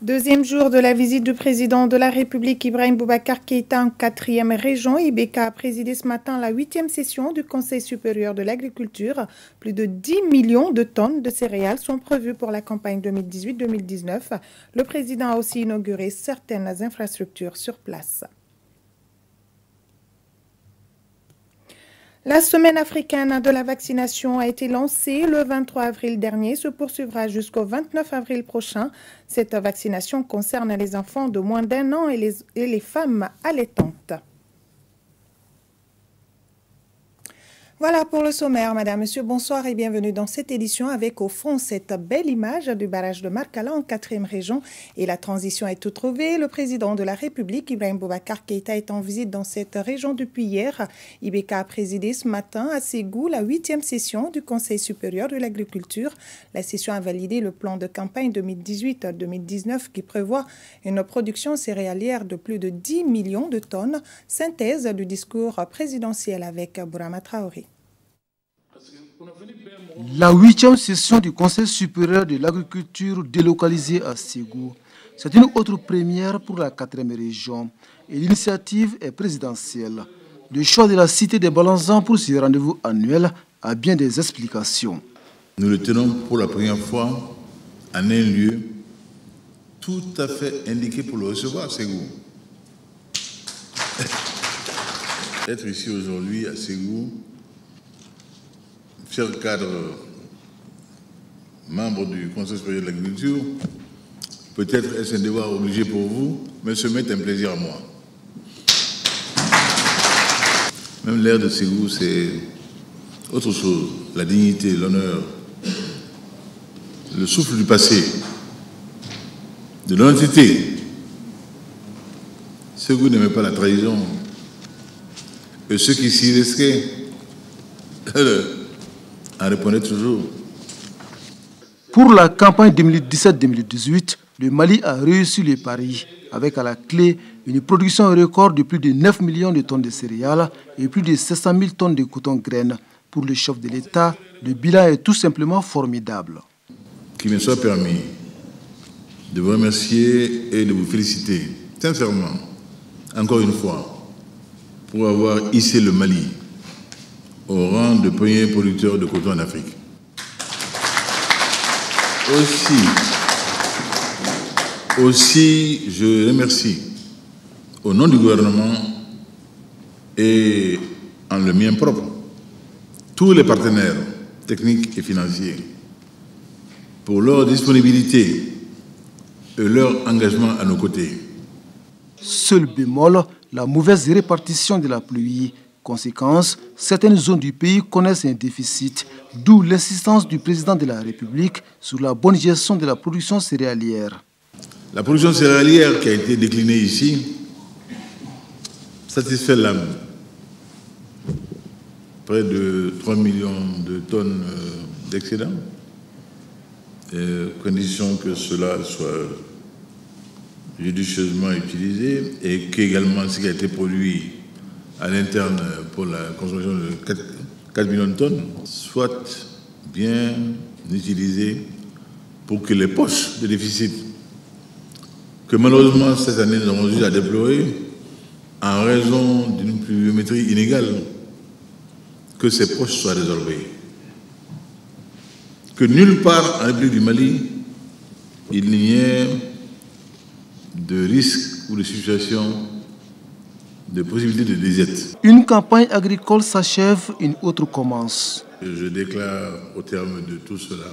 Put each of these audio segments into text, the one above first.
Deuxième jour de la visite du président de la République, Ibrahim Boubacar Keïta, en 4e région. IBK a présidé ce matin la 8e session du Conseil supérieur de l'agriculture. Plus de 10 millions de tonnes de céréales sont prévues pour la campagne 2018-2019. Le président a aussi inauguré certaines infrastructures sur place. La semaine africaine de la vaccination a été lancée le 23 avril dernier, se poursuivra jusqu'au 29 avril prochain. Cette vaccination concerne les enfants de moins d'1 an et les femmes allaitantes. Voilà pour le sommaire, Madame, Monsieur, bonsoir et bienvenue dans cette édition avec au fond cette belle image du barrage de Markala en 4e région. Et la transition est toute trouvée. Le président de la République, Ibrahim Boubacar Keïta, est en visite dans cette région depuis hier. IBK a présidé ce matin à Ségou la 8e session du Conseil supérieur de l'agriculture. La session a validé le plan de campagne 2018-2019 qui prévoit une production céréalière de plus de 10 millions de tonnes. Synthèse du discours présidentiel avec Bourama Traoré. La 8e session du Conseil supérieur de l'agriculture délocalisée à Ségou, c'est une autre première pour la 4e région et l'initiative est présidentielle. Le choix de la cité des Balanzans pour ce rendez-vous annuel a bien des explications. Nous le tenons pour la première fois en un lieu tout à fait indiqué pour le recevoir, Ségou. Être ici aujourd'hui à Ségou, chers cadres, membres du Conseil supérieur de l'agriculture, peut-être est-ce un devoir obligé pour vous, mais ce m'est un plaisir à moi. Même l'air de Ségou, c'est autre chose. La dignité, l'honneur, le souffle du passé, de l'identité. Ségou n'aimait pas la trahison. Et ceux qui s'y risquaient en répondaient toujours. Pour la campagne 2017-2018, le Mali a réussi le pari avec à la clé une production record de plus de 9 millions de tonnes de céréales et plus de 700 000 tonnes de coton-graines. Pour le chef de l'État, le bilan est tout simplement formidable. Qu'il me soit permis de vous remercier et de vous féliciter sincèrement, encore une fois, pour avoir hissé le Mali au rang de premier producteur de coton en Afrique. Aussi, je remercie au nom du gouvernement et en le mien propre tous les partenaires techniques et financiers pour leur disponibilité et leur engagement à nos côtés. Seul bémol, la mauvaise répartition de la pluie. Conséquence, certaines zones du pays connaissent un déficit, d'où l'insistance du président de la République sur la bonne gestion de la production céréalière. La production céréalière qui a été déclinée ici satisfait l'âme. Près de 3 millions de tonnes d'excédent, condition que cela soit judicieusement utilisé et qu'également ce qui a été produit à l'interne pour la consommation de 4 millions de tonnes soit bien utilisé pour que les poches de déficit que malheureusement cette année nous avons eu à déplorer en raison d'une pluviométrie inégale, que ces poches soient résorbées. Que nulle part en République du Mali, il n'y ait de risque ou de situation de possibilité de disette. Une campagne agricole s'achève, une autre commence. Je déclare au terme de tout cela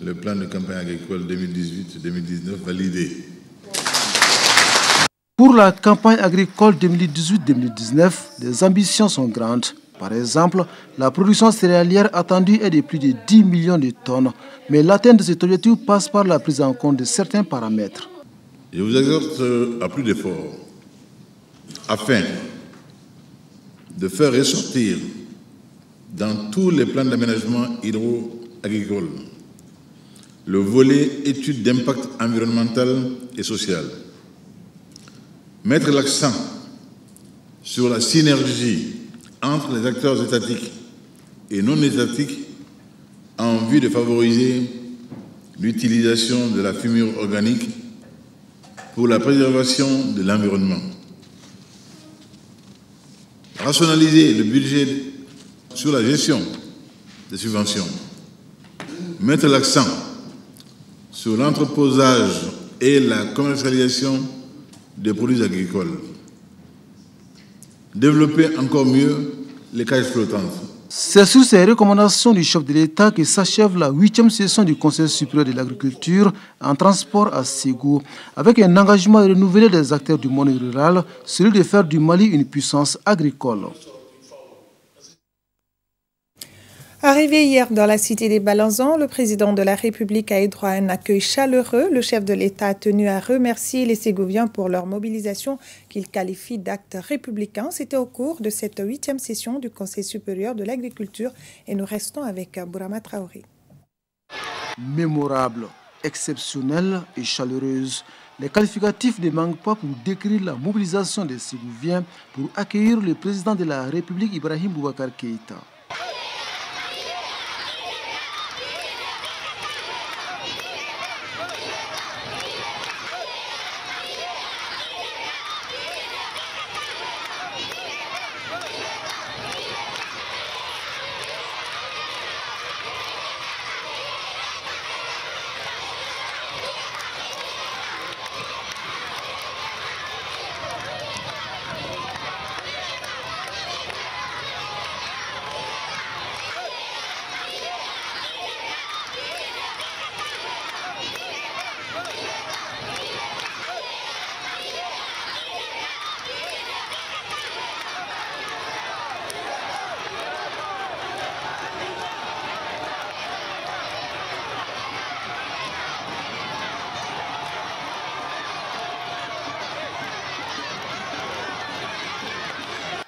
le plan de campagne agricole 2018-2019 validé. Pour la campagne agricole 2018-2019, les ambitions sont grandes. Par exemple, la production céréalière attendue est de plus de 10 millions de tonnes, mais l'atteinte de cet objectif passe par la prise en compte de certains paramètres. Je vous exhorte à plus d'efforts afin de faire ressortir dans tous les plans d'aménagement hydro-agricole le volet études d'impact environnemental et social. Mettre l'accent sur la synergie entre les acteurs étatiques et non étatiques en vue de favoriser l'utilisation de la fumure organique pour la préservation de l'environnement. Rationaliser le budget sur la gestion des subventions. Mettre l'accent sur l'entreposage et la commercialisation des produits agricoles. Développer encore mieux les cages flottantes. C'est sur ces recommandations du chef de l'État que s'achève la 8e session du Conseil supérieur de l'agriculture en transport à Ségou, avec un engagement renouvelé des acteurs du monde rural, celui de faire du Mali une puissance agricole. Arrivé hier dans la cité des Balanzans, le président de la République a eu droit à un accueil chaleureux. Le chef de l'État a tenu à remercier les Ségouviens pour leur mobilisation qu'il qualifie d'acte républicain. C'était au cours de cette 8e session du Conseil supérieur de l'agriculture et nous restons avec Bourama Traoré. Mémorable, exceptionnelle et chaleureuse. Les qualificatifs ne manquent pas pour décrire la mobilisation des Ségouviens pour accueillir le président de la République Ibrahim Boubacar Keïta.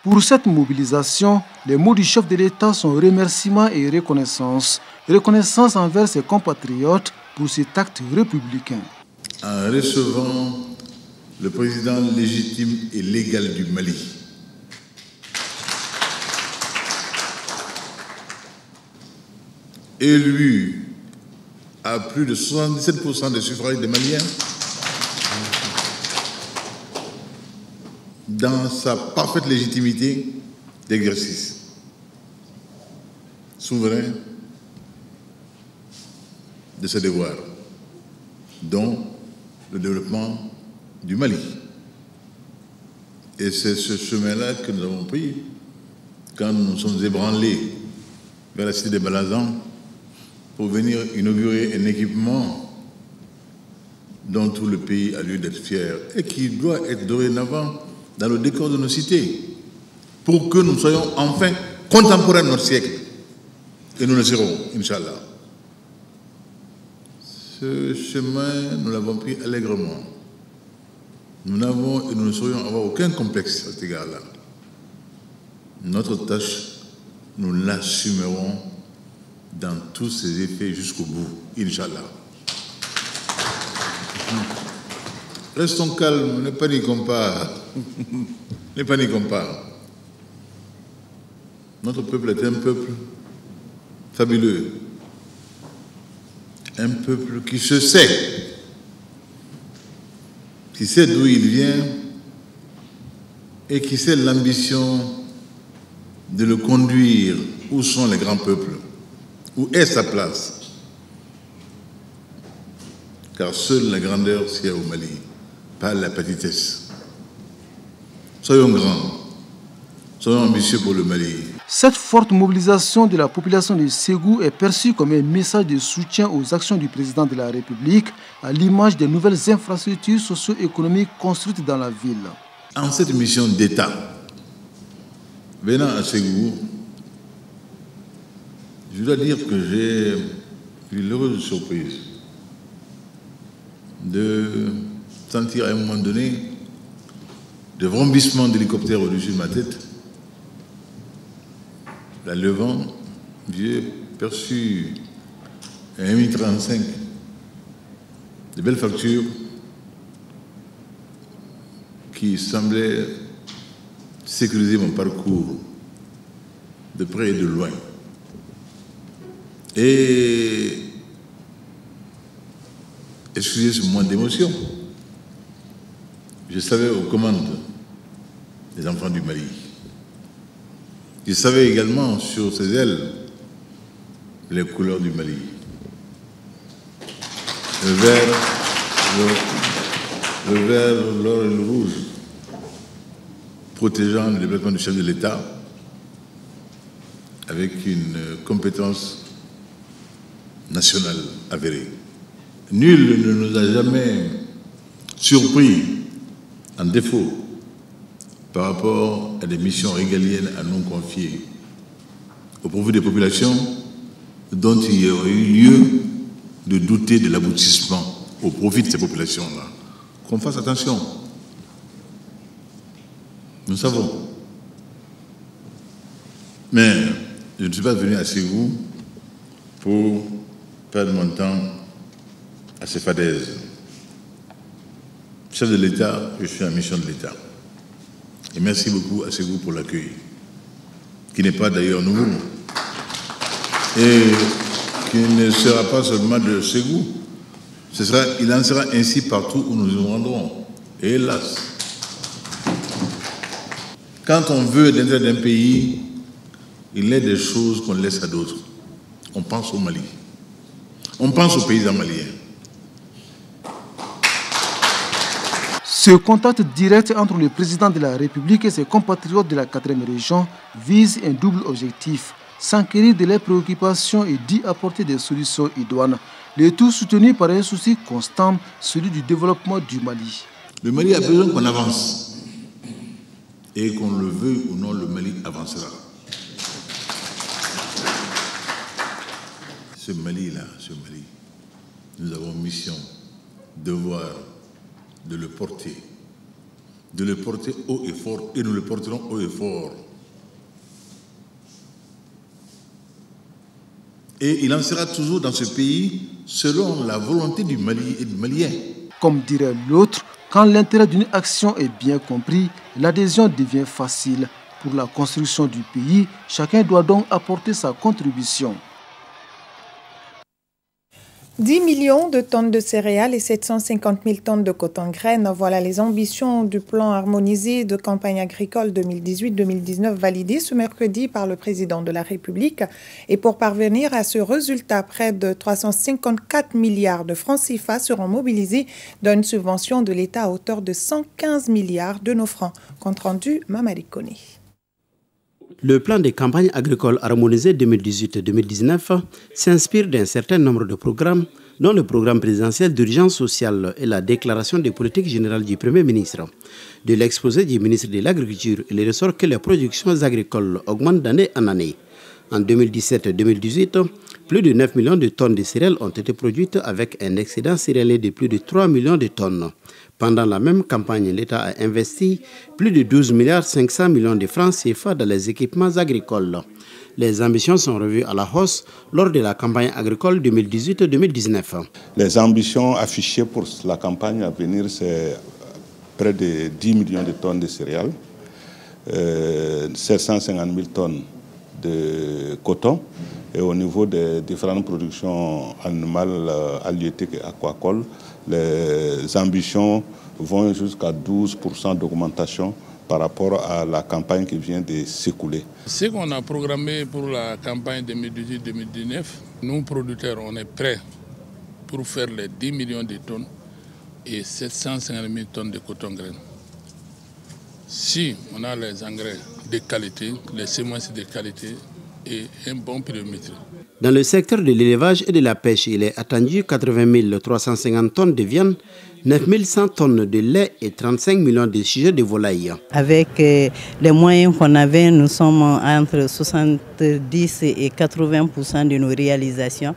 Pour cette mobilisation, les mots du chef de l'État sont remerciements et reconnaissance. Reconnaissance envers ses compatriotes pour cet acte républicain. En recevant le président légitime et légal du Mali, élu à plus de 77% des suffrages des Maliens, dans sa parfaite légitimité d'exercice souverain de ses devoirs, dont le développement du Mali. Et c'est ce chemin-là que nous avons pris quand nous nous sommes ébranlés vers la cité des Balanzans pour venir inaugurer un équipement dont tout le pays a lieu d'être fier et qui doit être dorénavant dans le décor de nos cités, pour que nous soyons enfin contemporains de notre siècle. Et nous le serons, Inch'Allah. Ce chemin, nous l'avons pris allègrement. Nous n'avons et nous ne saurions avoir aucun complexe à cet égard-là. Notre tâche, nous l'assumerons dans tous ses effets jusqu'au bout, Inch'Allah. Restons calmes, ne paniquons pas. Ne paniquons pas. Notre peuple est un peuple fabuleux. Un peuple qui se sait d'où il vient et qui sait l'ambition de le conduire où sont les grands peuples, où est sa place. Car seule la grandeur sied au Mali, pas la petitesse. Soyons grands, soyons ambitieux pour le Mali. Cette forte mobilisation de la population de Ségou est perçue comme un message de soutien aux actions du président de la République, à l'image des nouvelles infrastructures socio-économiques construites dans la ville. En cette mission d'État, venant à Ségou, je dois dire que j'ai eu l'heureuse surprise de sentir à un moment donné de vrombissements d'hélicoptères au-dessus de ma tête. La levant, j'ai perçu un Mi-35, de belles factures qui semblaient sécuriser mon parcours de près et de loin. Et excusez ce moment d'émotion, je savais aux commandes des enfants du Mali. Je savais également sur ses ailes les couleurs du Mali. Le vert, l'or et le rouge, protégeant le développement du chef de l'État avec une compétence nationale avérée. Nul ne nous a jamais surpris en défaut par rapport à des missions régaliennes à nous confier au profit des populations dont il y aurait eu lieu de douter de l'aboutissement au profit de ces populations-là. Qu'on fasse attention. Nous savons. Mais je ne suis pas venu à Ségou pour perdre mon temps à ces fadaises. Chef de l'État, je suis en mission de l'État. Et merci beaucoup à Ségou pour l'accueil, qui n'est pas d'ailleurs nouveau. Et qui ne sera pas seulement de Ségou. Il en sera ainsi partout où nous nous rendrons. Et hélas, quand on veut l'intérêt d'un pays, il est des choses qu'on laisse à d'autres. On pense au Mali. On pense aux paysans maliens. Ce contact direct entre le président de la République et ses compatriotes de la 4e région vise un double objectif: s'enquérir de leurs préoccupations et d'y apporter des solutions idoines. Le tout soutenu par un souci constant, celui du développement du Mali. Le Mali a besoin qu'on avance. Et qu'on le veuille ou non, le Mali avancera. Ce Mali, nous avons mission, devoir de le porter haut et fort, et nous le porterons haut et fort. Et il en sera toujours dans ce pays selon la volonté du Mali et du Malien. Comme dirait l'autre, quand l'intérêt d'une action est bien compris, l'adhésion devient facile. Pour la construction du pays, chacun doit donc apporter sa contribution. 10 millions de tonnes de céréales et 750 000 tonnes de coton-graines, voilà les ambitions du plan harmonisé de campagne agricole 2018-2019 validé ce mercredi par le président de la République. Et pour parvenir à ce résultat, près de 354 milliards de francs CFA seront mobilisés dans une subvention de l'État à hauteur de 115 milliards de nos francs. Compte rendu, Mamadi Koné. Le plan de campagne agricole harmonisé 2018-2019 s'inspire d'un certain nombre de programmes, dont le programme présidentiel d'urgence sociale et la déclaration de politique générale du Premier ministre. De l'exposé du ministre de l'Agriculture, il ressort que les productions agricoles augmentent d'année en année. En 2017-2018, plus de 9 millions de tonnes de céréales ont été produites avec un excédent céréalier de plus de 3 millions de tonnes. Pendant la même campagne, l'État a investi plus de 12 milliards 500 millions de francs CFA dans les équipements agricoles. Les ambitions sont revues à la hausse lors de la campagne agricole 2018-2019. Les ambitions affichées pour la campagne à venir, c'est près de 10 millions de tonnes de céréales, 750 000 tonnes de coton, et au niveau des différentes productions animales, halieutiques et aquacoles, les ambitions vont jusqu'à 12% d'augmentation par rapport à la campagne qui vient de s'écouler. Ce qu'on a programmé pour la campagne 2018-2019, nous producteurs, on est prêts pour faire les 10 millions de tonnes et 750 000 tonnes de coton-graines. Si on a les engrais de qualité, les semences de qualité et un bon périmètre. Dans le secteur de l'élevage et de la pêche, il est attendu 80 350 tonnes de viande, 9 100 tonnes de lait et 35 millions de sujets de volailles. Avec les moyens qu'on avait, nous sommes entre 70 et 80% de nos réalisations.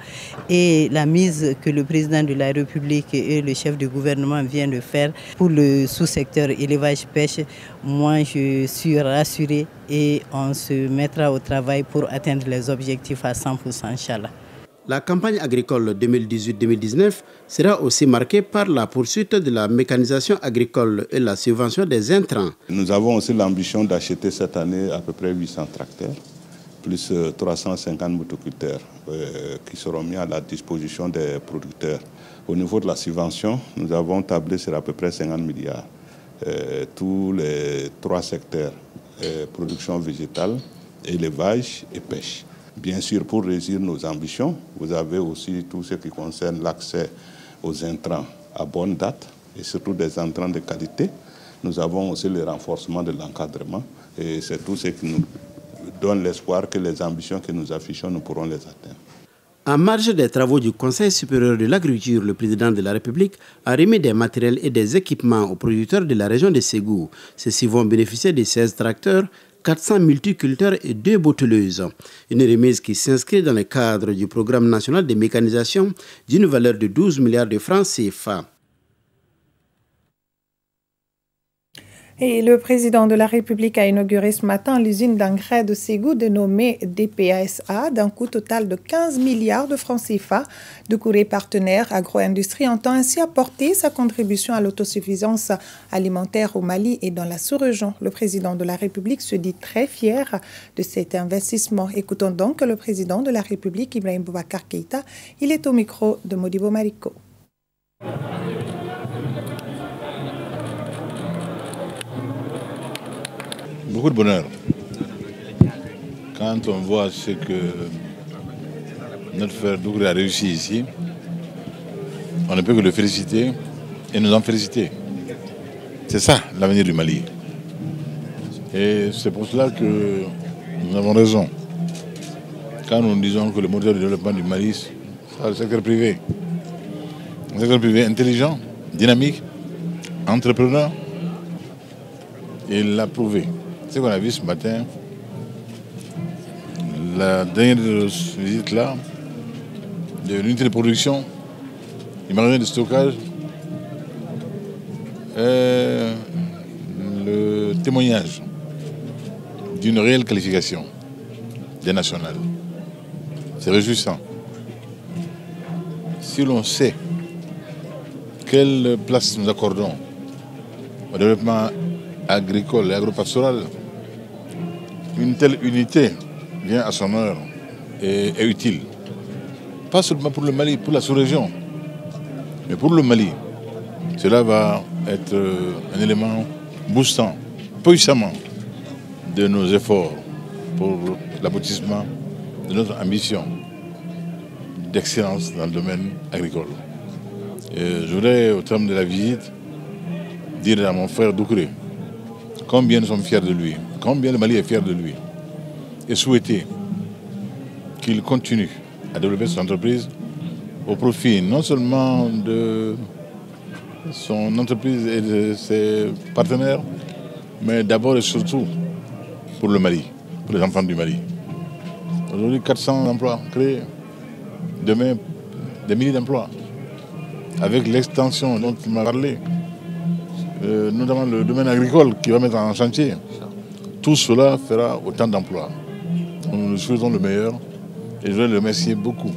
Et la mise que le président de la République et le chef du gouvernement viennent de faire pour le sous-secteur élevage-pêche, moi je suis rassuré et on se mettra au travail pour atteindre les objectifs à 100%, Inch'Allah. La campagne agricole 2018-2019 sera aussi marquée par la poursuite de la mécanisation agricole et la subvention des intrants. Nous avons aussi l'ambition d'acheter cette année à peu près 800 tracteurs, plus 350 motoculteurs qui seront mis à la disposition des producteurs Au niveau de la subvention, nous avons tablé sur à peu près 50 milliards. Tous les 3 secteurs, production végétale, élevage et pêche. Bien sûr, pour réussir nos ambitions, vous avez aussi tout ce qui concerne l'accès aux intrants à bonne date et surtout des intrants de qualité. Nous avons aussi le renforcement de l'encadrement et c'est tout ce qui nous donne l'espoir que les ambitions que nous affichons, nous pourrons les atteindre. En marge des travaux du Conseil supérieur de l'agriculture, le président de la République a remis des matériels et des équipements aux producteurs de la région de Ségou. Ceux-ci vont bénéficier de 16 tracteurs, 400 multiculteurs et 2 botteleuses. Une remise qui s'inscrit dans le cadre du programme national de mécanisation d'une valeur de 12 milliards de francs CFA. Et le président de la République a inauguré ce matin l'usine d'engrais de Ségou dénommée DPASA d'un coût total de 15 milliards de francs CFA. Doucouré partenaire agro-industrie entend ainsi apporter sa contribution à l'autosuffisance alimentaire au Mali et dans la sous-région. Le président de la République se dit très fier de cet investissement. Écoutons donc le président de la République, Ibrahim Boubacar Keïta. Il est au micro de Modibo Mariko. Beaucoup de bonheur. Quand on voit ce que notre frère Doucouré a réussi ici, on ne peut que le féliciter et nous en féliciter. C'est ça l'avenir du Mali. Et c'est pour cela que nous avons raison. Quand nous disons que le moteur du développement du Mali, c'est le secteur privé. Un secteur privé intelligent, dynamique, entrepreneur, et il l'a prouvé. Ce qu'on a vu ce matin, la dernière visite là, de l'unité de production, du magasin de stockage, est le témoignage d'une réelle qualification des nationales. C'est réjouissant. Si l'on sait quelle place nous accordons au développement agricole et agropastoral, une telle unité vient à son heure et est utile. Pas seulement pour le Mali, pour la sous-région, mais pour le Mali. Cela va être un élément boostant puissamment de nos efforts pour l'aboutissement de notre ambition d'excellence dans le domaine agricole. Et je voudrais, au terme de la visite, dire à mon frère Doucouré combien nous sommes fiers de lui, combien le Mali est fier de lui, et souhaiter qu'il continue à développer son entreprise au profit non seulement de son entreprise et de ses partenaires, mais d'abord et surtout pour le Mali, pour les enfants du Mali. Aujourd'hui, 400 emplois créés, demain, des milliers d'emplois, avec l'extension dont il m'a parlé, notamment le domaine agricole qui va mettre en chantier. Tout cela fera autant d'emplois. Nous nous souhaitons le meilleur et je voudrais le remercier beaucoup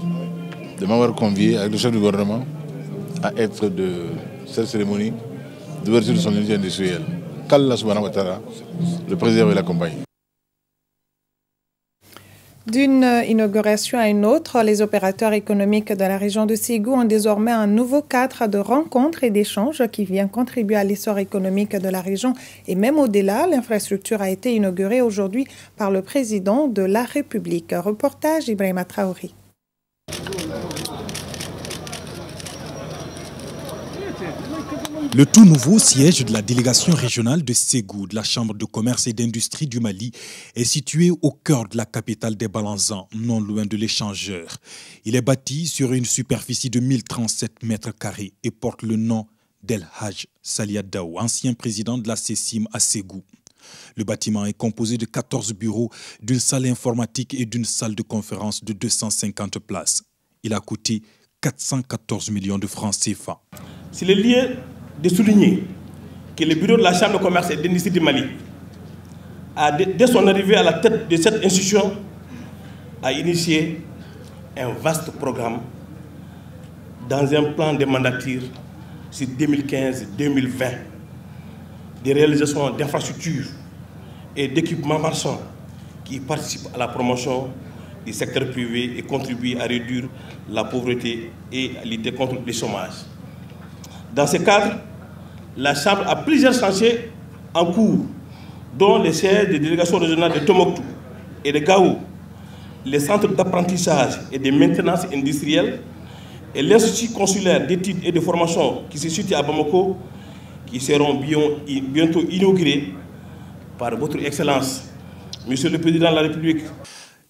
de m'avoir convié avec le chef du gouvernement à être de cette cérémonie d'ouverture de son unité industrielle. Qu'Allah subhanahu wa ta'ala le préserve et l'accompagne. D'une inauguration à une autre, les opérateurs économiques de la région de Ségou ont désormais un nouveau cadre de rencontres et d'échanges qui vient contribuer à l'essor économique de la région et même au-delà. L'infrastructure a été inaugurée aujourd'hui par le président de la République. Reportage Ibrahima Traoré. Le tout nouveau siège de la délégation régionale de Ségou de la Chambre de commerce et d'industrie du Mali est situé au cœur de la capitale des Balanzans, non loin de l'échangeur. Il est bâti sur une superficie de 1037 mètres carrés et porte le nom d'El Hadj Saliadaou, ancien président de la CECIM à Ségou. Le bâtiment est composé de 14 bureaux, d'une salle informatique et d'une salle de conférence de 250 places. Il a coûté 414 millions de francs CFA. C'est le lieu de souligner que le bureau de la Chambre de commerce et d'industrie du Mali, dès son arrivée à la tête de cette institution, a initié un vaste programme dans un plan de mandature sur 2015-2020 de réalisation d'infrastructures et d'équipements marchands qui participent à la promotion du secteur privé et contribuer à réduire la pauvreté et à lutter contre le chômage. Dans ce cadre, la Chambre a plusieurs chantiers en cours, dont les sièges des délégations régionales de Tombouctou et de Gao, les centres d'apprentissage et de maintenance industrielle et l'Institut consulaire d'études et de formation qui se situe à Bamako, qui seront bientôt inaugurés par votre Excellence, Monsieur le Président de la République.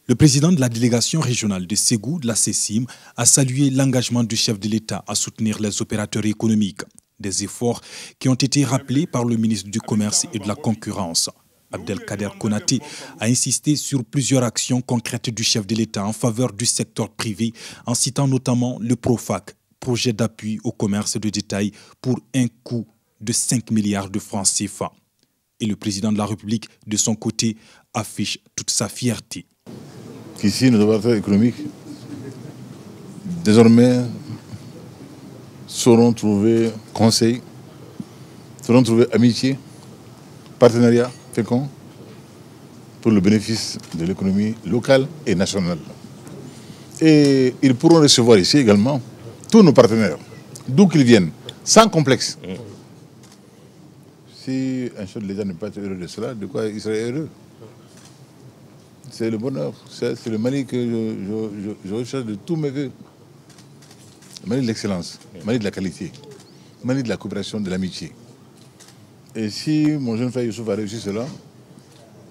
Le président de la délégation régionale de Ségou, de la CECIM, a salué l'engagement du chef de l'État à soutenir les opérateurs économiques. Des efforts qui ont été rappelés par le ministre du Commerce et de la Concurrence. Abdelkader Konaté a insisté sur plusieurs actions concrètes du chef de l'État en faveur du secteur privé, en citant notamment le PROFAC, projet d'appui au commerce de détail pour un coût de 5 milliards de francs CFA. Et le président de la République, de son côté, affiche toute sa fierté. Qu'ici, nos opérateurs économiques, désormais, sauront trouver conseil, sauront trouver amitié, partenariat fécond pour le bénéfice de l'économie locale et nationale. Et ils pourront recevoir ici également tous nos partenaires, d'où qu'ils viennent, sans complexe. Si un chef de l'État n'est pas heureux de cela, de quoi il serait heureux? C'est le bonheur, c'est le Mali que je recherche de tous mes voeux. Le Mali de l'excellence, le Mali de la qualité, le Mali de la coopération, de l'amitié. Et si mon jeune frère Youssouf a réussi cela,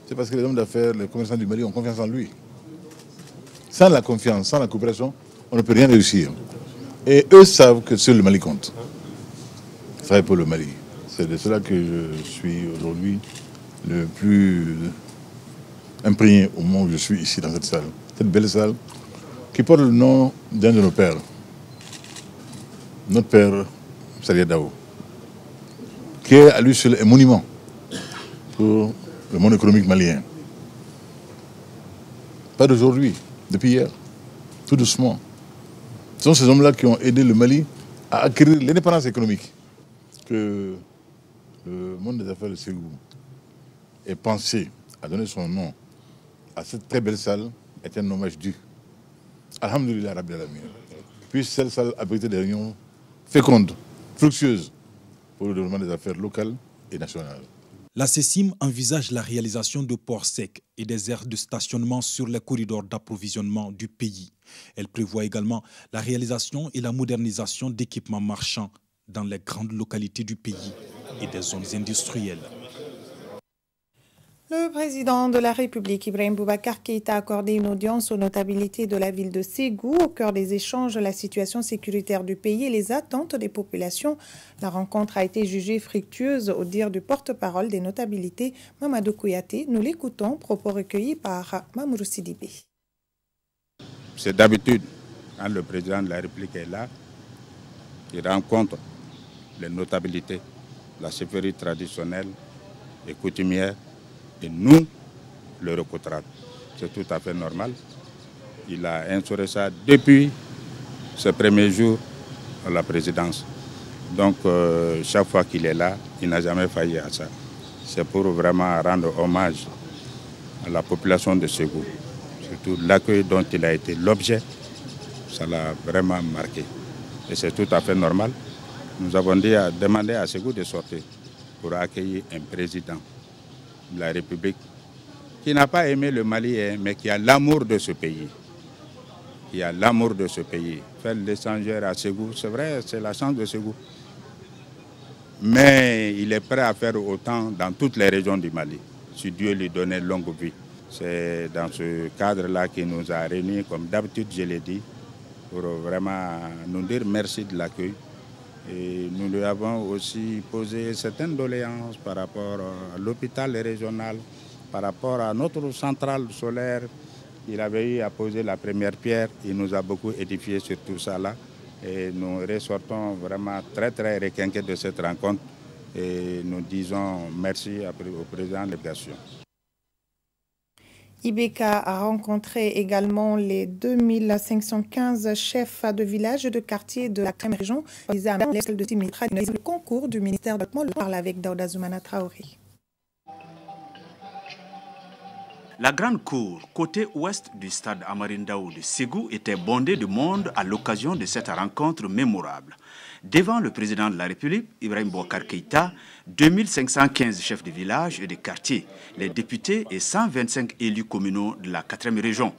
c'est parce que les hommes d'affaires, les commerçants du Mali ont confiance en lui. Sans la confiance, sans la coopération, on ne peut rien réussir. Et eux savent que seul le Mali compte. Travailler pour le Mali. C'est de cela que je suis aujourd'hui le plus imprégné au moment où je suis ici dans cette salle. Cette belle salle qui porte le nom d'un de nos pères. Notre père, Salia Dao, qui est à lui seul un monument pour le monde économique malien. Pas d'aujourd'hui, depuis hier, tout doucement. Ce sont ces hommes-là qui ont aidé le Mali à acquérir l'indépendance économique que le monde des affaires de Ségou est pensé à donner son nom à cette très belle salle est un hommage dû. Alhamdulillah Rabbil Alamin. Puisse cette salle abriter des réunions fécondes, fructueuses pour le développement des affaires locales et nationales. La CECIM envisage la réalisation de ports secs et des aires de stationnement sur les corridors d'approvisionnement du pays. Elle prévoit également la réalisation et la modernisation d'équipements marchands dans les grandes localités du pays et des zones industrielles. Le président de la République, Ibrahim Boubacar Keïta, a accordé une audience aux notabilités de la ville de Ségou. Au cœur des échanges, la situation sécuritaire du pays et les attentes des populations. La rencontre a été jugée fructueuse au dire du porte-parole des notabilités, Mamadou Kouyaté. Nous l'écoutons, propos recueillis par Mamoudou Sidibé. C'est d'habitude, quand le président de la République est là, il rencontre les notabilités, la chefferie traditionnelle et coutumière, et nous le rencontrons. C'est tout à fait normal. Il a instauré ça depuis ce premier jour à la présidence. Donc chaque fois qu'il est là, il n'a jamais failli à ça. C'est pour vraiment rendre hommage à la population de Ségou. Surtout l'accueil dont il a été l'objet, ça l'a vraiment marqué. Et c'est tout à fait normal. Nous avons demandé à Ségou de sortir pour accueillir un président de la République qui n'a pas aimé le Mali, mais qui a l'amour de ce pays. Qui a l'amour de ce pays. Faire l'échangeur à Ségou, c'est vrai, c'est la chance de Ségou. Mais il est prêt à faire autant dans toutes les régions du Mali, si Dieu lui donnait longue vie. C'est dans ce cadre-là qu'il nous a réunis, comme d'habitude je l'ai dit, pour vraiment nous dire merci de l'accueil. Et nous lui avons aussi posé certaines doléances par rapport à l'hôpital régional, par rapport à notre centrale solaire. Il avait eu à poser la première pierre. Il nous a beaucoup édifié sur tout ça là. Et nous ressortons vraiment très très requinqués de cette rencontre. Et nous disons merci au président de l'Éducation. Ibeka a rencontré également les 2515 chefs de village et de quartier de la région. Le concours du ministère de l'Économie. On parle avec Daouda Zoumana Traoré. La grande cour, côté ouest du stade Amarindao de Ségou, était bondée de monde à l'occasion de cette rencontre mémorable. Devant le président de la République, Ibrahim Boubacar Keïta, 2515 chefs de village et de quartier, les députés et 125 élus communaux de la 4e région.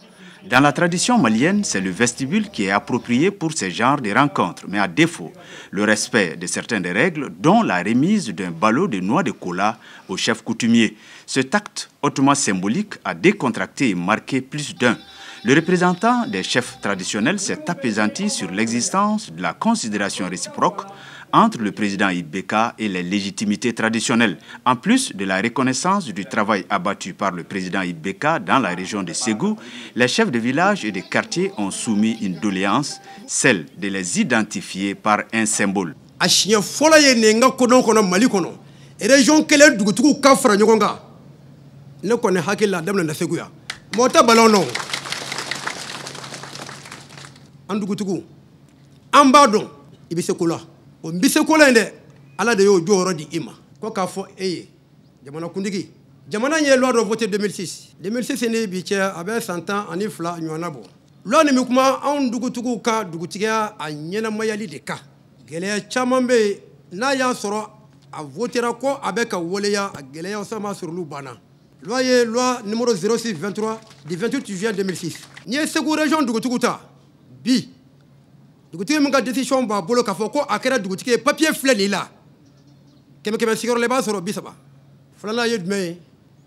Dans la tradition malienne, c'est le vestibule qui est approprié pour ce genre de rencontres, mais à défaut, le respect de certaines règles, dont la remise d'un ballot de noix de cola au chef coutumier. Cet acte hautement symbolique a décontracté et marqué plus d'un. Le représentant des chefs traditionnels s'est appesanti sur l'existence de la considération réciproque entre le président Ibeka et les légitimités traditionnelles. En plus de la reconnaissance du travail abattu par le président Ibeka dans la région de Ségou, les chefs de village et de quartier ont soumis une doléance, celle de les identifier par un symbole. Région kelen dugutugu ka fara ɲɔgɔn kan ne kɔni hakili la daminɛ na Segu ya mɔgɔ tɛ ballon nɔ an dugutugu an b'a dɔn I bɛ se ko la o n bɛ se ko la in dɛ Ala de y'o jɔyɔrɔ di I ma ko k'a fɔ e ye jamanakuntigi jamana ye loi dɔ voté 2006 ni bi cɛ a bɛ san 12 ɲɔgɔnna bɔ loi nin bɛ kuma anw dugutigiw ka dugutigiya a ɲɛnamayali de kan gɛlɛya caman bɛ yen n'a y'a sɔrɔ a votera ko a bɛ ka waleya a gɛlɛyaw sama sɔrɔlu banna loi ye loi numéro 0623 du 28 juin 2006 n'i ye Segu région dugutigiw ta bi dugutigi min ka décision b'a bolo k'a fɔ ko a kɛra dugutigi ye papier filɛ nin la kɛmɛ sigiyɔrɔ la I b'a sɔrɔ 30 filanan ye jumɛn ye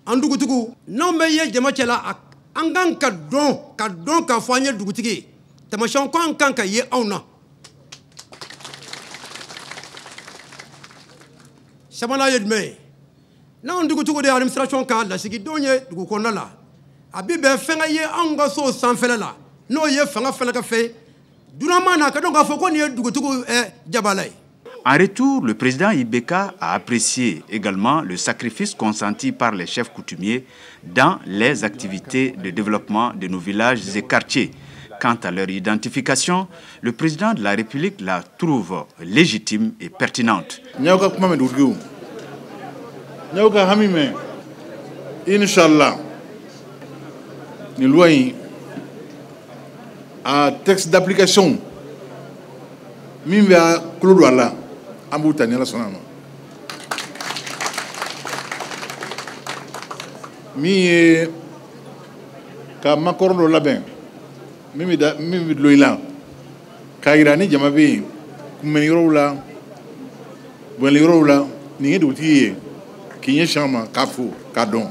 an dugutigiw n'anw bɛ ye jama cɛla an kan ka dɔn k'a fɔ an ye dugutigi ye taamasiyɛnw ko an kan ka ye anw na sabanan ye jumɛn ye n'anw dugutigiw de ye administration ka lasigidenw ye dugu kɔnɔna la a bi bɛn fɛn ka ye anw ka so sanfɛla la n'o ye fanga fana ka fɛ dunama na ka dɔn k'a fɔ ko nin ye dugutigiw jabala ye. En retour, le président Ibeka a apprécié également le sacrifice consenti par les chefs coutumiers dans les activités de développement de nos villages et quartiers. Quant à leur identification, le président de la République la trouve légitime et pertinente. Inch'Allah, une loi, un texte d'application, Mimba Klouala, Amboutania la Sonama. Mi Kamakorno Labin, Mimi Loila, Kairani Jamabi, Kumenirola, Buenirola, Ningué Kinye Chama, Kafou, Kadon.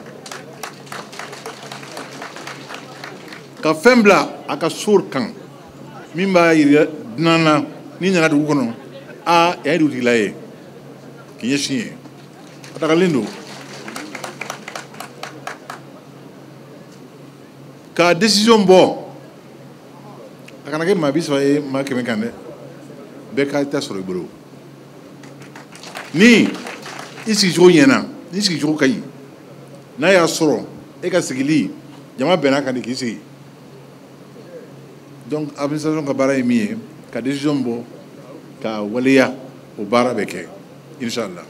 Ka fembla aka surkan mimba nana ni nyana du kono a ya du tilaye Kinye chie ataka lindo ka décision bo akana ke mabiswa e ma keme kande be ka ta soro bolo ni isi jo nyana ni isi jo kai na ya soro e ka sigili jama bena kan ki sigi. Donc, l'administration ka bara est ka décision bo ka waliya au bara beke Inch'Allah.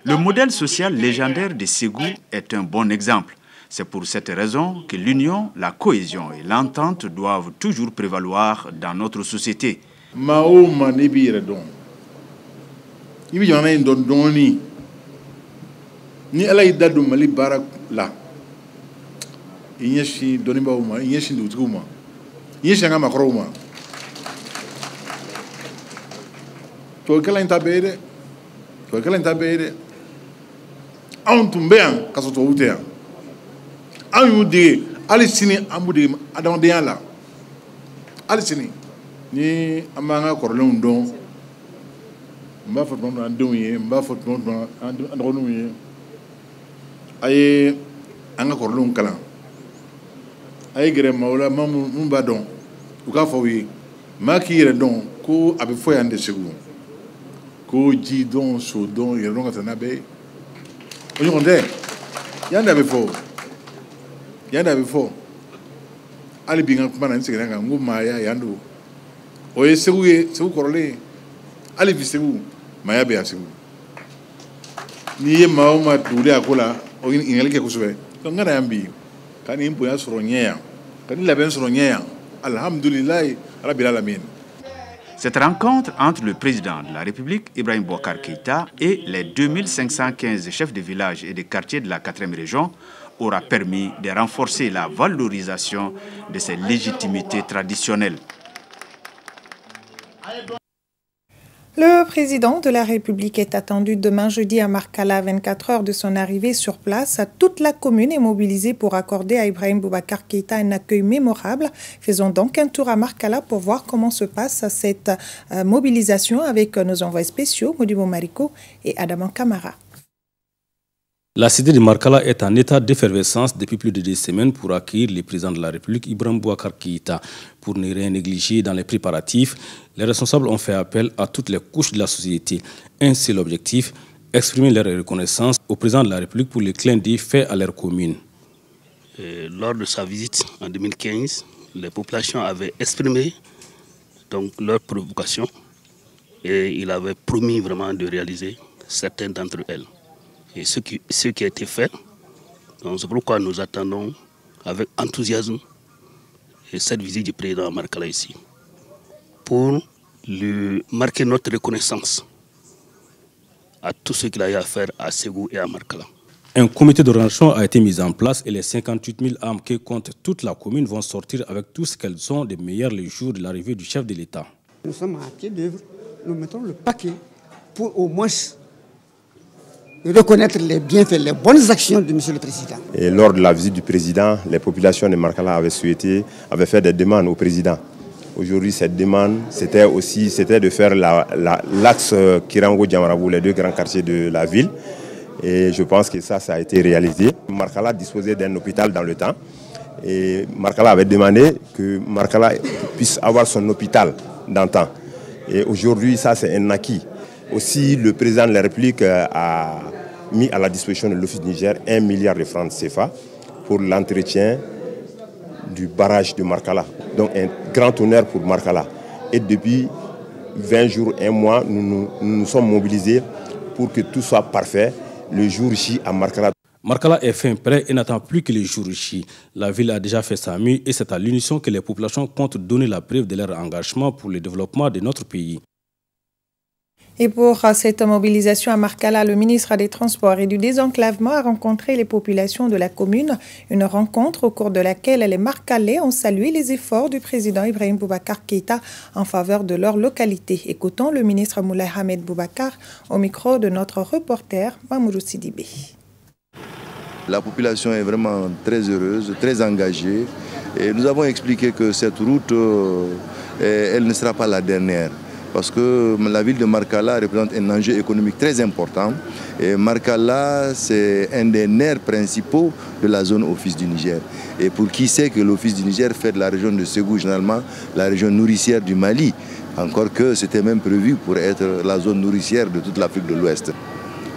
Le modèle social légendaire de Ségou est un bon exemple. C'est pour cette raison que l'union, la cohésion et l'entente doivent toujours prévaloir dans notre société. Mao manibi redon. Ibi jona indon doni. Ni ala idadu mali bara la. Inyeshi doniba uma, inyeshi ndutuma. Inyeshi ngama kroma. To kala intabere. To kala intabere. An tumbean kasoto utea. An yudi alisini amudi adamdeya la. Alisini ni amanga korlon don. Mba fotmo andouye, mba fotmo andronuye. Aye anga korlon kala. Aye gere maula mumba don. Uka fawi maki yere don ko abe foya ande Ségou. Ko ji don so don yere don katanabe. Oyo konde. Yanda abe fo. Yanda abe fo. Ali binga kumana nsiganga nguma ya yandu. Oye Ségou korole. Ali fi Ségou maya be Ségou. Ni ye maoma dule akola Cette rencontre entre le président de la République, Ibrahim Boubacar Keïta, et les 2515 chefs de village et de quartiers de la 4e région aura permis de renforcer la valorisation de ces légitimités traditionnelles. Le président de la République est attendu demain jeudi à Markala, 24 heures de son arrivée sur place. Toute la commune est mobilisée pour accorder à Ibrahim Boubacar Keïta un accueil mémorable. Faisons donc un tour à Markala pour voir comment se passe cette mobilisation avec nos envoyés spéciaux, Modibo Mariko et Adaman Kamara. La cité de Markala est en état d'effervescence depuis plus de 2 semaines pour accueillir le président de la République, Ibrahim Boubacar Keïta. Pour ne rien négliger dans les préparatifs, les responsables ont fait appel à toutes les couches de la société. Un seul objectif, exprimer leur reconnaissance au président de la République pour les clins d'œil faits à leur commune. Lors de sa visite en 2015, les populations avaient exprimé donc leurs préoccupations et il avait promis vraiment de réaliser certaines d'entre elles. Et ce qui a été fait, c'est pourquoi nous attendons avec enthousiasme cette visite du président à Markala ici, pour lui marquer notre reconnaissance à tout ce qu'il a eu à faire à Ségou et à Markala. Un comité d'organisation a été mis en place et les 58 000 âmes qui comptent toute la commune vont sortir avec tout ce qu'elles ont de meilleur le jour de l'arrivée du chef de l'État. Nous sommes à pied d'œuvre, nous mettons le paquet pour au moins reconnaître les bienfaits, les bonnes actions de M. le Président. Et lors de la visite du Président, les populations de Markala avaient fait des demandes au Président. Aujourd'hui, cette demande, c'était de faire l'axe Kirango-Djamarabou, les 2 grands quartiers de la ville. Et je pense que ça a été réalisé. Markala disposait d'un hôpital dans le temps. Et Markala avait demandé que Markala puisse avoir son hôpital d'antan. Et aujourd'hui, ça c'est un acquis. Aussi, le président de la République a mis à la disposition de l'Office du Niger 1 milliard de francs CFA pour l'entretien du barrage de Markala. Donc un grand honneur pour Markala. Et depuis 20 jours, 1 mois, nous nous sommes mobilisés pour que tout soit parfait le jour J à Markala. Markala est fin prêt et n'attend plus que le jour J. La ville a déjà fait sa mue et c'est à l'unisson que les populations comptent donner la preuve de leur engagement pour le développement de notre pays. Et pour cette mobilisation à Markala, le ministre des Transports et du Désenclavement a rencontré les populations de la commune. Une rencontre au cours de laquelle les Markalais ont salué les efforts du président Ibrahim Boubacar Keïta en faveur de leur localité. Écoutons le ministre Moulay Ahmed Boubacar au micro de notre reporter Mamoudou Sidibé. La population est vraiment très heureuse, très engagée. Et nous avons expliqué que cette route, elle ne sera pas la dernière. Parce que la ville de Markala représente un enjeu économique très important. Et Markala, c'est un des nerfs principaux de la zone Office du Niger. Et pour qui sait que l'Office du Niger fait de la région de Ségou, généralement, la région nourricière du Mali. Encore que c'était même prévu pour être la zone nourricière de toute l'Afrique de l'Ouest.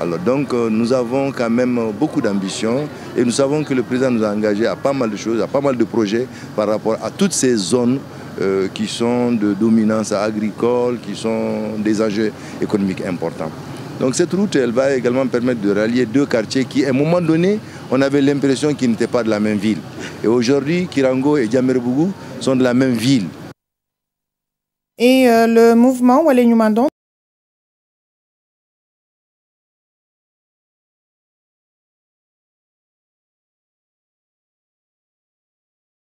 Alors donc nous avons quand même beaucoup d'ambition et nous savons que le président nous a engagés à pas mal de choses, à pas mal de projets par rapport à toutes ces zones qui sont de dominance agricole, qui sont des enjeux économiques importants. Donc cette route, elle va également permettre de rallier 2 quartiers qui, à un moment donné, on avait l'impression qu'ils n'étaient pas de la même ville. Et aujourd'hui, Kirango et Djamerbougou sont de la même ville. Et le mouvement Walé Numandon